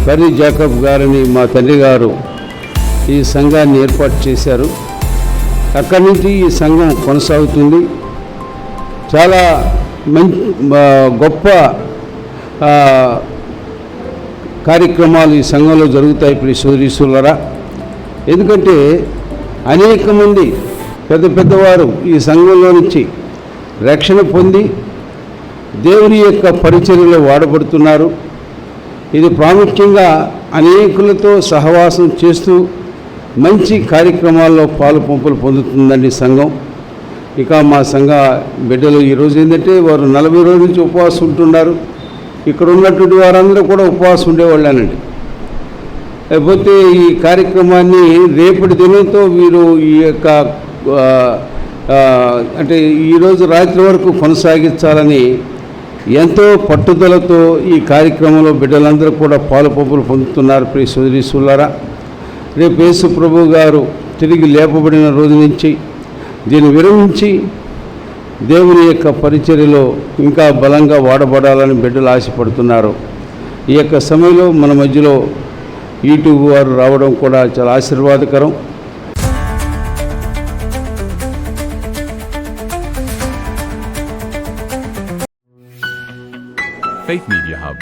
Curry Jacob గారని మా తండ్రి గారు ఈ సంఘాన్ని ఏర్పాటు చేశారు. అక్కడి నుంచి ఈ సంఘం కొనసాగుతుంది. చాలా గొప్ప కార్యక్రమాలు ఈ సంఘంలో జరుగుతాయి ప్రియ సోదరీసులారా. ఎందుకంటే అనేక మంది పెద్దవారు ఈ సంఘంలో నుంచి రక్షణ పొంది దేవుని యొక్క పరిచర్యలో వాడబడుతున్నారు. ఇది ప్రాముఖ్యంగా అనేకులతో సహవాసం చేస్తూ మంచి కార్యక్రమాల్లో పాలు పంపులు పొందుతుందండి సంఘం. ఇక మా సంఘ బిడ్డలు ఈరోజు ఏంటంటే వారు 40 రోజుల నుంచి ఉపవాసం ఉంటున్నారు. ఇక్కడ ఉన్నటువంటి వారందరూ కూడా ఉపవాసం ఉండేవాళ్ళేనండి. లేకపోతే ఈ కార్యక్రమాన్ని రేపటి దినంతో వీరు ఈ యొక్క అంటే ఈరోజు రాత్రి వరకు కొనసాగించాలని ఎంతో పట్టుదలతో ఈ కార్యక్రమంలో బిడ్డలందరూ కూడా పాలు పంపులు పొందుతున్నారు ప్రియ సోదరీసులారా. రేపు యేసు ప్రభు గారు తిరిగి లేపబడిన రోజు నుంచి దీన్ని విరమించి దేవుని యొక్క పరిచర్యలో ఇంకా బలంగా వాడబడాలని బిడ్డలు ఆశపడుతున్నారు. ఈ యొక్క సమయంలో మన మధ్యలో యూట్యూబ్ వారు రావడం కూడా చాలా ఆశీర్వాదకరం. Faith Media Hub.